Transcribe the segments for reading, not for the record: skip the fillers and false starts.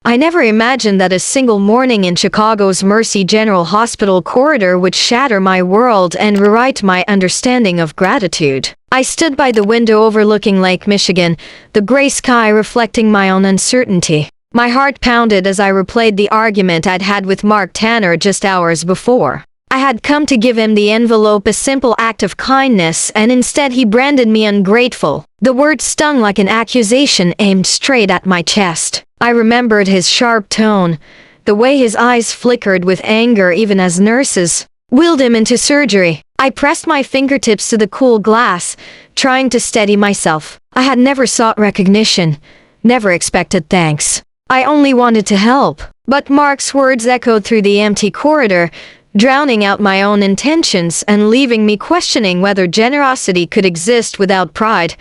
I never imagined that a single morning in Chicago's Mercy General Hospital corridor would shatter my world and rewrite my understanding of gratitude. I stood by the window overlooking Lake Michigan, the gray sky reflecting my own uncertainty. My heart pounded as I replayed the argument I'd had with Mark Tanner just hours before. I had come to give him the envelope, a simple act of kindness, and instead he branded me ungrateful. The word stung like an accusation aimed straight at my chest. I remembered his sharp tone, the way his eyes flickered with anger even as nurses wheeled him into surgery. I pressed my fingertips to the cool glass, trying to steady myself. I had never sought recognition, never expected thanks. I only wanted to help. But Mark's words echoed through the empty corridor, drowning out my own intentions and leaving me questioning whether generosity could exist without pride.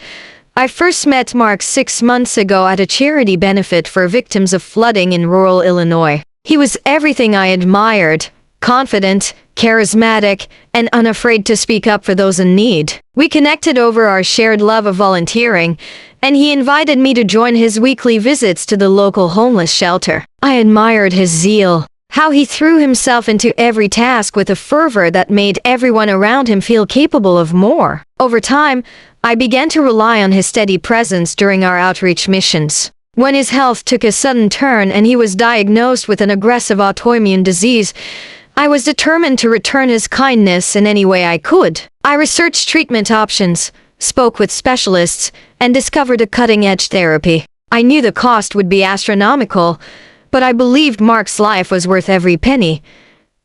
I first met Mark 6 months ago at a charity benefit for victims of flooding in rural Illinois. He was everything I admired: confident, charismatic, and unafraid to speak up for those in need. We connected over our shared love of volunteering, and he invited me to join his weekly visits to the local homeless shelter. I admired his zeal, how he threw himself into every task with a fervor that made everyone around him feel capable of more. Over time, I began to rely on his steady presence during our outreach missions. When his health took a sudden turn and he was diagnosed with an aggressive autoimmune disease, I was determined to return his kindness in any way I could. I researched treatment options, spoke with specialists, and discovered a cutting-edge therapy. I knew the cost would be astronomical, but I believed Mark's life was worth every penny.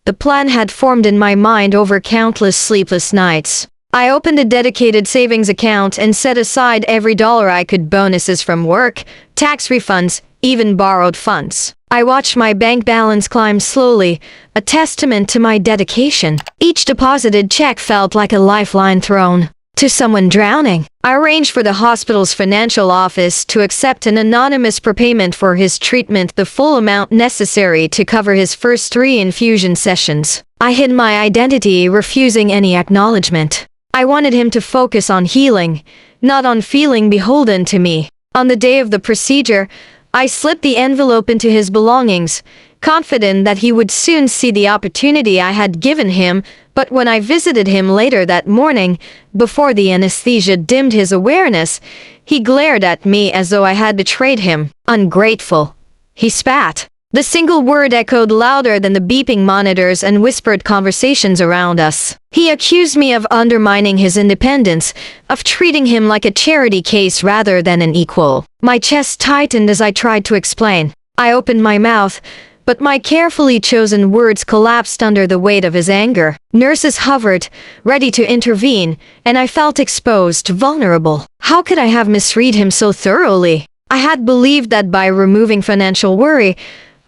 The plan had formed in my mind over countless sleepless nights. I opened a dedicated savings account and set aside every dollar I could: bonuses from work, tax refunds, even borrowed funds. I watched my bank balance climb slowly, a testament to my dedication. Each deposited check felt like a lifeline thrown to someone drowning. I arranged for the hospital's financial office to accept an anonymous prepayment for his treatment, the full amount necessary to cover his first 3 infusion sessions. I hid my identity, refusing any acknowledgement. I wanted him to focus on healing, not on feeling beholden to me. On the day of the procedure, I slipped the envelope into his belongings, confident that he would soon see the opportunity I had given him. But when I visited him later that morning, before the anesthesia dimmed his awareness, he glared at me as though I had betrayed him. "Ungrateful," he spat. The single word echoed louder than the beeping monitors and whispered conversations around us. He accused me of undermining his independence, of treating him like a charity case rather than an equal. My chest tightened as I tried to explain. I opened my mouth, but my carefully chosen words collapsed under the weight of his anger. Nurses hovered, ready to intervene, and I felt exposed, vulnerable. How could I have misread him so thoroughly? I had believed that by removing financial worry,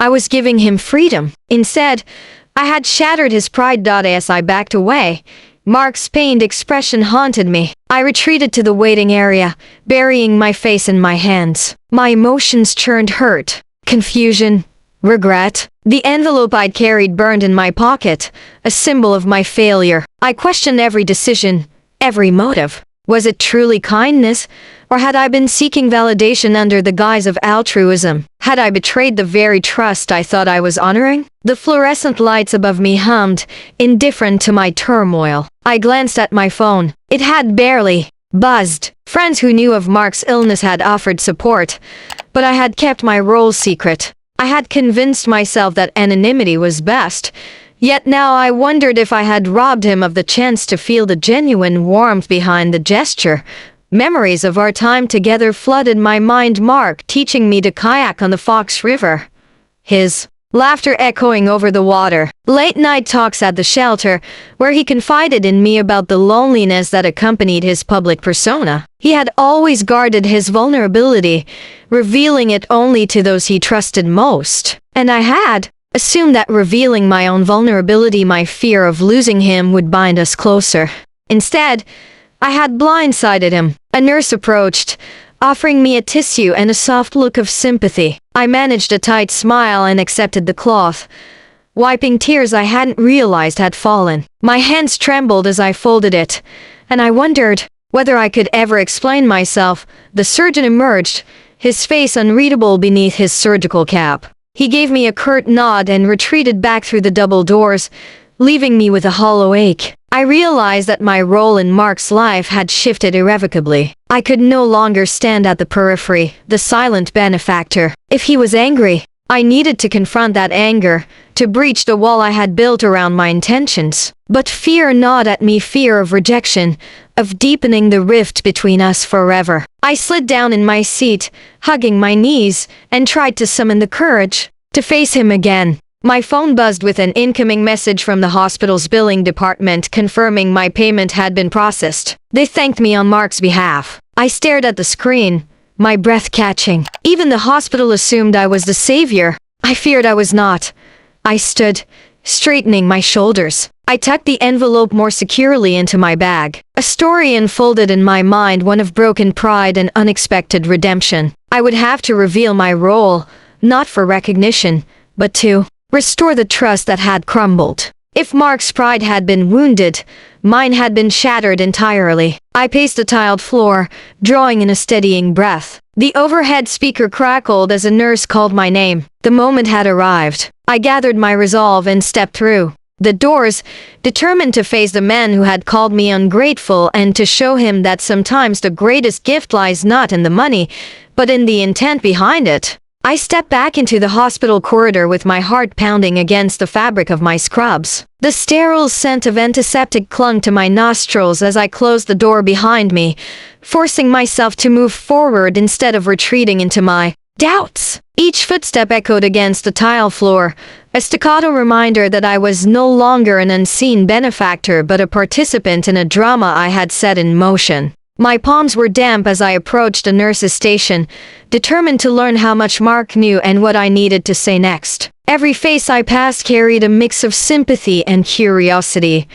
I was giving him freedom. Instead, I had shattered his pride. As I backed away, Mark's pained expression haunted me. I retreated to the waiting area, burying my face in my hands. My emotions churned: hurt, confusion, regret. The envelope I'd carried burned in my pocket, a symbol of my failure. I questioned every decision, every motive. Was it truly kindness, or had I been seeking validation under the guise of altruism? Had I betrayed the very trust I thought I was honoring? The fluorescent lights above me hummed, indifferent to my turmoil. I glanced at my phone. It had barely buzzed. Friends who knew of Mark's illness had offered support, but I had kept my role secret. I had convinced myself that anonymity was best. Yet now I wondered if I had robbed him of the chance to feel the genuine warmth behind the gesture. Memories of our time together flooded my mind: Mark teaching me to kayak on the Fox River, his laughter echoing over the water, late-night talks at the shelter, where he confided in me about the loneliness that accompanied his public persona. He had always guarded his vulnerability, revealing it only to those he trusted most. And I had assumed that revealing my own vulnerability, my fear of losing him, would bind us closer. Instead, I had blindsided him. A nurse approached, offering me a tissue and a soft look of sympathy. I managed a tight smile and accepted the cloth, wiping tears I hadn't realized had fallen. My hands trembled as I folded it, and I wondered whether I could ever explain myself. The surgeon emerged, his face unreadable beneath his surgical cap. He gave me a curt nod and retreated back through the double doors, leaving me with a hollow ache. I realized that my role in Mark's life had shifted irrevocably. I could no longer stand at the periphery, the silent benefactor. If he was angry, I needed to confront that anger, to breach the wall I had built around my intentions. But fear gnawed at me, fear of rejection, of deepening the rift between us forever. I slid down in my seat, hugging my knees, and tried to summon the courage to face him again. My phone buzzed with an incoming message from the hospital's billing department confirming my payment had been processed. They thanked me on Mark's behalf. I stared at the screen, my breath catching. Even the hospital assumed I was the savior. I feared I was not. I stood, straightening my shoulders. I tucked the envelope more securely into my bag. A story unfolded in my mind, one of broken pride and unexpected redemption. I would have to reveal my role, not for recognition, but to restore the trust that had crumbled. If Mark's pride had been wounded, mine had been shattered entirely. I paced the tiled floor, drawing in a steadying breath. The overhead speaker crackled as a nurse called my name. The moment had arrived. I gathered my resolve and stepped through the doors, determined to face the man who had called me ungrateful and to show him that sometimes the greatest gift lies not in the money, but in the intent behind it. I stepped back into the hospital corridor with my heart pounding against the fabric of my scrubs. The sterile scent of antiseptic clung to my nostrils as I closed the door behind me, forcing myself to move forward instead of retreating into my doubts. Each footstep echoed against the tile floor, a staccato reminder that I was no longer an unseen benefactor but a participant in a drama I had set in motion. My palms were damp as I approached a nurse's station, determined to learn how much Mark knew and what I needed to say next. Every face I passed carried a mix of sympathy and curiosity,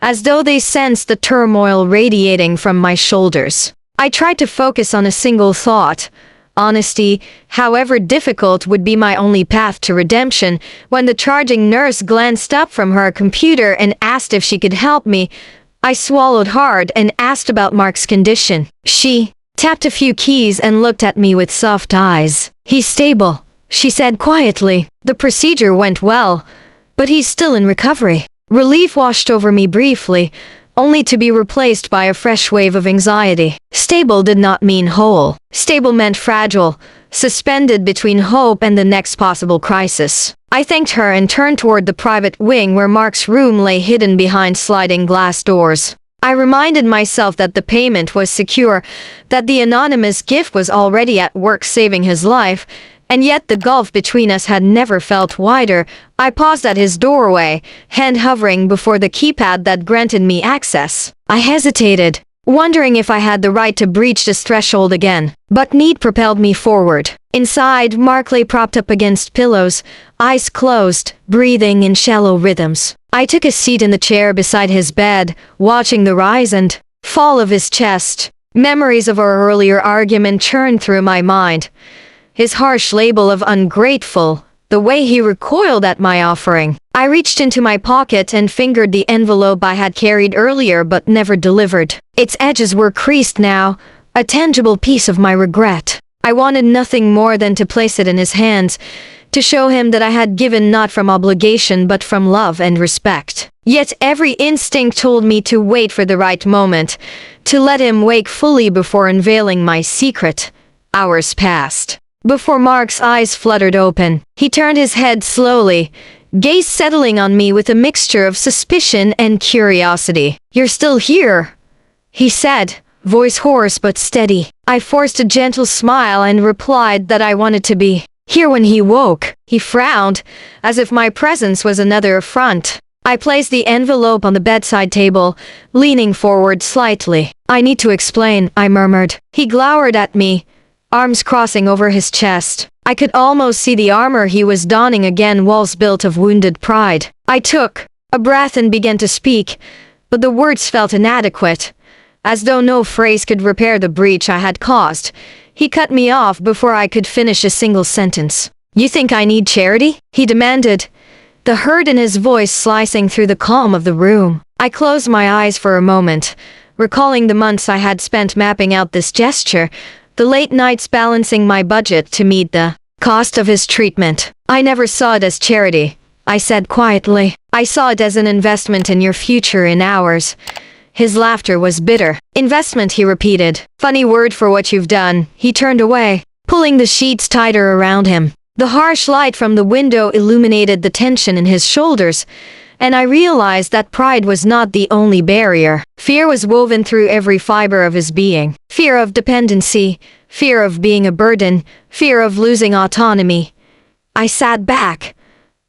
as though they sensed the turmoil radiating from my shoulders. I tried to focus on a single thought. Honesty, however difficult, would be my only path to redemption. When the charging nurse glanced up from her computer and asked if she could help me, I swallowed hard and asked about Mark's condition. She tapped a few keys and looked at me with soft eyes. "He's stable," she said quietly. "The procedure went well, but he's still in recovery." Relief washed over me briefly, only to be replaced by a fresh wave of anxiety. Stable did not mean whole. Stable meant fragile, suspended between hope and the next possible crisis. I thanked her and turned toward the private wing where Mark's room lay hidden behind sliding glass doors. I reminded myself that the payment was secure, that the anonymous gift was already at work saving his life, and yet the gulf between us had never felt wider. I paused at his doorway, hand hovering before the keypad that granted me access. I hesitated, wondering if I had the right to breach this threshold again. But need propelled me forward. Inside, Mark lay propped up against pillows, eyes closed, breathing in shallow rhythms. I took a seat in the chair beside his bed, watching the rise and fall of his chest. Memories of our earlier argument churned through my mind. His harsh label of ungrateful, the way he recoiled at my offering. I reached into my pocket and fingered the envelope I had carried earlier but never delivered. Its edges were creased now, a tangible piece of my regret. I wanted nothing more than to place it in his hands, to show him that I had given not from obligation but from love and respect. Yet every instinct told me to wait for the right moment, to let him wake fully before unveiling my secret. Hours passed before Mark's eyes fluttered open. He turned his head slowly, gaze settling on me with a mixture of suspicion and curiosity. "You're still here," he said, voice hoarse but steady. I forced a gentle smile and replied that I wanted to be here when he woke. He frowned, as if my presence was another affront. I placed the envelope on the bedside table, leaning forward slightly. "I need to explain," I murmured. He glowered at me, arms crossing over his chest. I could almost see the armor he was donning again, walls built of wounded pride. I took a breath and began to speak, but the words felt inadequate, as though no phrase could repair the breach I had caused. He cut me off before I could finish a single sentence. "You think I need charity?" he demanded, the hurt in his voice slicing through the calm of the room. I closed my eyes for a moment, recalling the months I had spent mapping out this gesture, the late nights balancing my budget to meet the Cost of his treatment. I never saw it as charity, I said quietly. I saw it as an investment in your future, in ours. His laughter was bitter. Investment, he repeated. Funny word for what you've done. He turned away, pulling the sheets tighter around him. The harsh light from the window illuminated the tension in his shoulders, and I realized that pride was not the only barrier. Fear was woven through every fiber of his being. Fear of dependency, fear of being a burden, fear of losing autonomy. I sat back,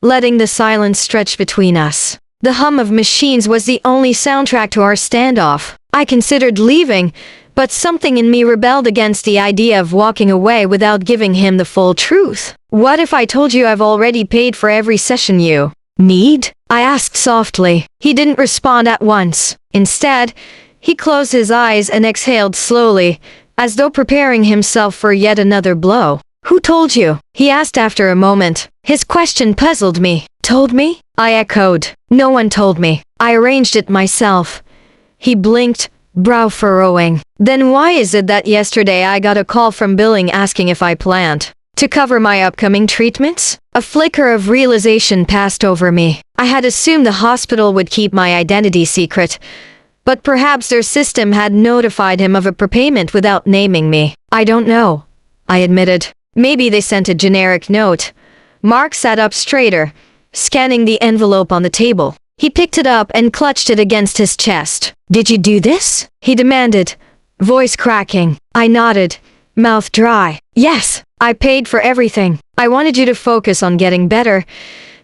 letting the silence stretch between us. The hum of machines was the only soundtrack to our standoff. I considered leaving, but something in me rebelled against the idea of walking away without giving him the full truth. What if I told you I've already paid for every session you need? I asked softly. He didn't respond at once. Instead, he closed his eyes and exhaled slowly, as though preparing himself for yet another blow. Who told you? He asked after a moment. His question puzzled me. Told me? I echoed. No one told me. I arranged it myself. He blinked, brow furrowing. Then why is it that yesterday I got a call from billing asking if I planned to cover my upcoming treatments? A flicker of realization passed over me. I had assumed the hospital would keep my identity secret, but perhaps their system had notified him of a prepayment without naming me. I don't know, I admitted. Maybe they sent a generic note. Mark sat up straighter, scanning the envelope on the table. He picked it up and clutched it against his chest. Did you do this? He demanded, voice cracking. I nodded, mouth dry. Yes, I paid for everything. I wanted you to focus on getting better.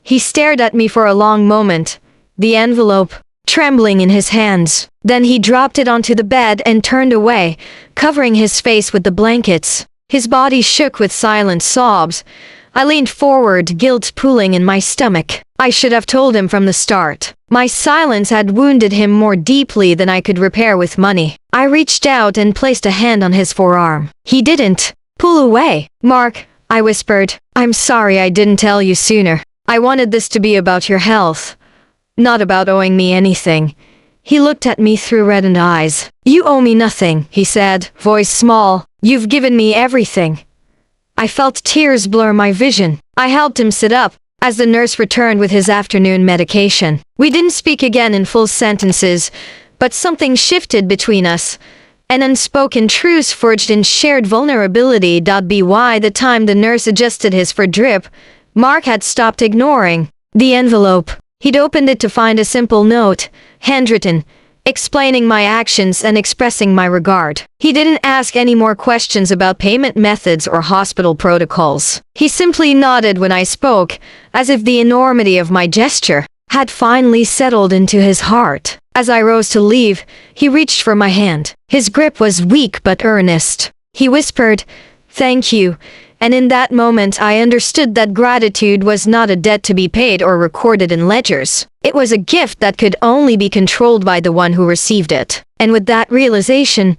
He stared at me for a long moment, the envelope trembling in his hands. Then he dropped it onto the bed and turned away, covering his face with the blankets. His body shook with silent sobs. I leaned forward, guilt pooling in my stomach. I should have told him from the start. My silence had wounded him more deeply than I could repair with money. I reached out and placed a hand on his forearm. He didn't pull away. Mark, I whispered, I'm sorry I didn't tell you sooner. I wanted this to be about your health, not about owing me anything. He looked at me through reddened eyes. You owe me nothing, he said, voice small. You've given me everything. I felt tears blur my vision. I helped him sit up, as the nurse returned with his afternoon medication. We didn't speak again in full sentences, but something shifted between us. An unspoken truce forged in shared vulnerability. By the time the nurse adjusted his fur drip, Mark had stopped ignoring the envelope. He'd opened it to find a simple note, handwritten, explaining my actions and expressing my regard. He didn't ask any more questions about payment methods or hospital protocols. He simply nodded when I spoke, as if the enormity of my gesture had finally settled into his heart. As I rose to leave, he reached for my hand. His grip was weak but earnest. He whispered, "Thank you," and in that moment I understood that gratitude was not a debt to be paid or recorded in ledgers. It was a gift that could only be controlled by the one who received it. And with that realization,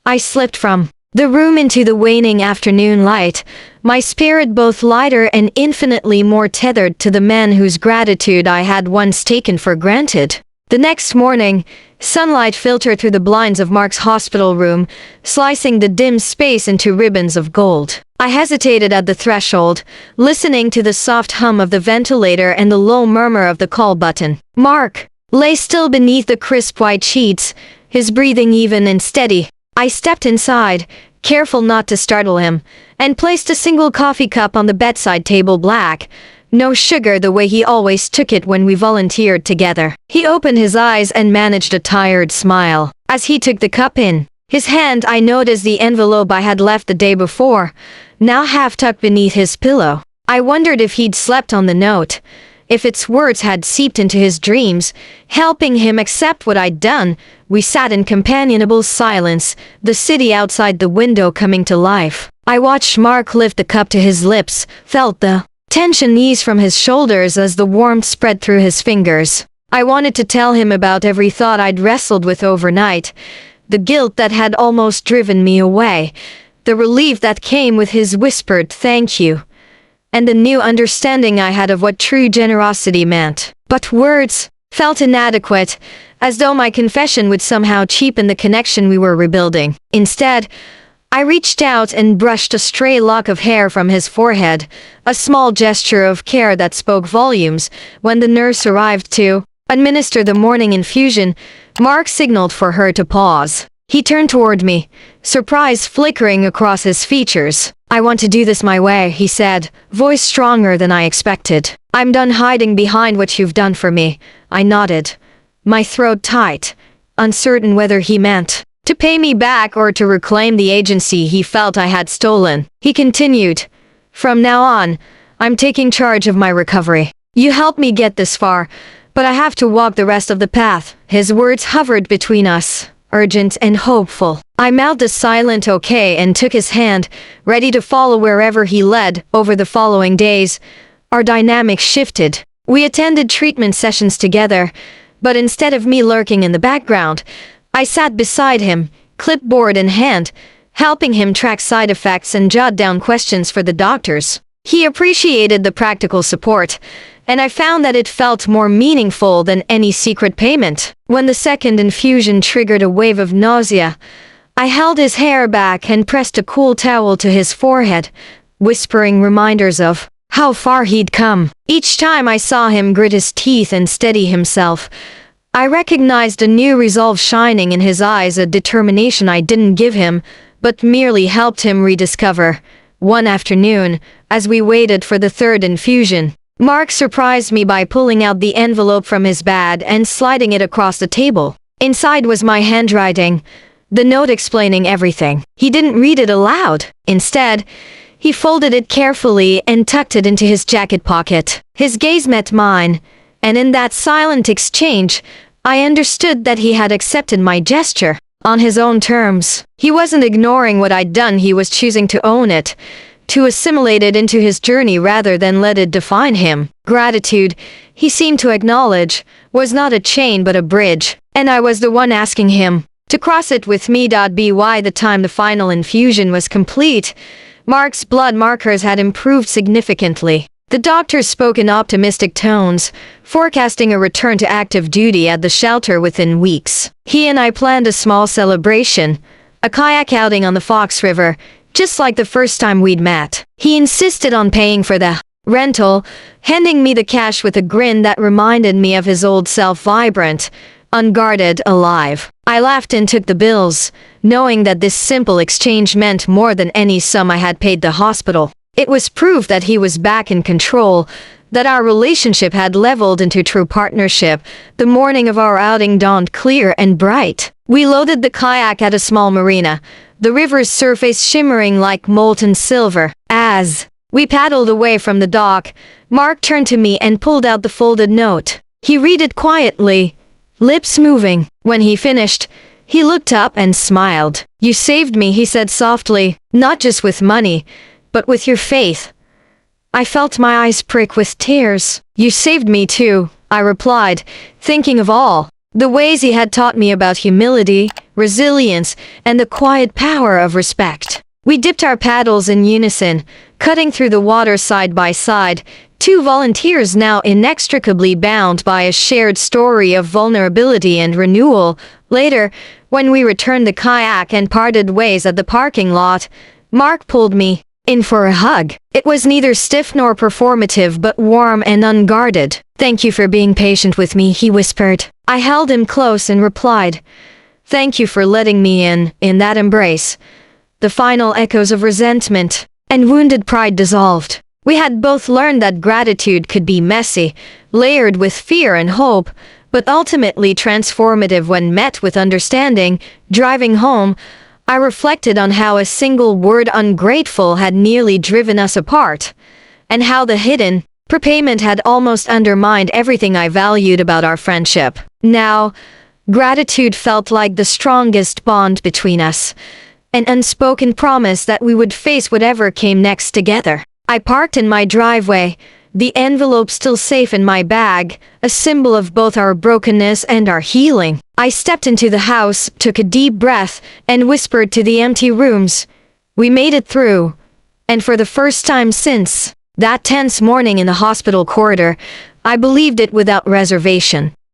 I slipped from the room into the waning afternoon light, my spirit both lighter and infinitely more tethered to the man whose gratitude I had once taken for granted. The next morning, sunlight filtered through the blinds of Mark's hospital room, slicing the dim space into ribbons of gold. I hesitated at the threshold, listening to the soft hum of the ventilator and the low murmur of the call button. Mark lay still beneath the crisp white sheets, his breathing even and steady. I stepped inside, careful not to startle him, and placed a single coffee cup on the bedside table, black. No sugar, the way he always took it when we volunteered together. He opened his eyes and managed a tired smile. As he took the cup in his hand, I noticed the envelope I had left the day before, now half tucked beneath his pillow. I wondered if he'd slept on the note, if its words had seeped into his dreams, helping him accept what I'd done. We sat in companionable silence, the city outside the window coming to life. I watched Mark lift the cup to his lips, felt the tension ease from his shoulders as the warmth spread through his fingers. I wanted to tell him about every thought I'd wrestled with overnight, the guilt that had almost driven me away, the relief that came with his whispered thank you, and the new understanding I had of what true generosity meant. But words felt inadequate, as though my confession would somehow cheapen the connection we were rebuilding. Instead, I reached out and brushed a stray lock of hair from his forehead, a small gesture of care that spoke volumes. When the nurse arrived to administer the morning infusion, Mark signaled for her to pause. He turned toward me, surprise flickering across his features. "I want to do this my way," he said, voice stronger than I expected. "I'm done hiding behind what you've done for me." I nodded, my throat tight, uncertain whether he meant to pay me back or to reclaim the agency he felt I had stolen. He continued, "From now on, I'm taking charge of my recovery. You helped me get this far, but I have to walk the rest of the path." His words hovered between us, urgent and hopeful. I mouthed a silent okay and took his hand, ready to follow wherever he led. Over the following days, our dynamic shifted. We attended treatment sessions together, but instead of me lurking in the background, I sat beside him, clipboard in hand, helping him track side effects and jot down questions for the doctors. He appreciated the practical support, and I found that it felt more meaningful than any secret payment. When the second infusion triggered a wave of nausea, I held his hair back and pressed a cool towel to his forehead, whispering reminders of how far he'd come. Each time I saw him grit his teeth and steady himself, I recognized a new resolve shining in his eyes, a determination I didn't give him, but merely helped him rediscover. One afternoon, as we waited for the third infusion, Mark surprised me by pulling out the envelope from his bag and sliding it across the table. Inside was my handwriting, the note explaining everything. He didn't read it aloud. Instead, he folded it carefully and tucked it into his jacket pocket. His gaze met mine, and in that silent exchange, I understood that he had accepted my gesture on his own terms. He wasn't ignoring what I'd done, he was choosing to own it, to assimilate it into his journey rather than let it define him. Gratitude, he seemed to acknowledge, was not a chain but a bridge, and I was the one asking him to cross it with me. By the time the final infusion was complete, Mark's blood markers had improved significantly. The doctors spoke in optimistic tones, forecasting a return to active duty at the shelter within weeks. He and I planned a small celebration, a kayak outing on the Fox River, just like the first time we'd met. He insisted on paying for the rental, handing me the cash with a grin that reminded me of his old self, vibrant, unguarded, alive. I laughed and took the bills, knowing that this simple exchange meant more than any sum I had paid the hospital. It was proof that he was back in control, that our relationship had leveled into true partnership. The morning of our outing dawned clear and bright. We loaded the kayak at a small marina, the river's surface shimmering like molten silver. As we paddled away from the dock, Mark turned to me and pulled out the folded note. He read it quietly, lips moving. When he finished, he looked up and smiled. "You saved me," he said softly, "not just with money, but with your faith." I felt my eyes prick with tears. "You saved me too," I replied, thinking of all the ways he had taught me about humility, resilience, and the quiet power of respect. We dipped our paddles in unison, cutting through the water side by side, two volunteers now inextricably bound by a shared story of vulnerability and renewal. Later, when we returned the kayak and parted ways at the parking lot, Mark pulled me in for a hug. It was neither stiff nor performative but warm and unguarded. "Thank you for being patient with me," he whispered. I held him close and replied, "Thank you for letting me in." In that embrace, the final echoes of resentment and wounded pride dissolved. We had both learned that gratitude could be messy, layered with fear and hope, but ultimately transformative when met with understanding. Driving home, I reflected on how a single word, ungrateful, had nearly driven us apart, and how the hidden prepayment had almost undermined everything I valued about our friendship. Now, gratitude felt like the strongest bond between us, an unspoken promise that we would face whatever came next together. I parked in my driveway, the envelope still safe in my bag, a symbol of both our brokenness and our healing. I stepped into the house, took a deep breath, and whispered to the empty rooms, "We made it through." And for the first time since that tense morning in the hospital corridor, I believed it without reservation.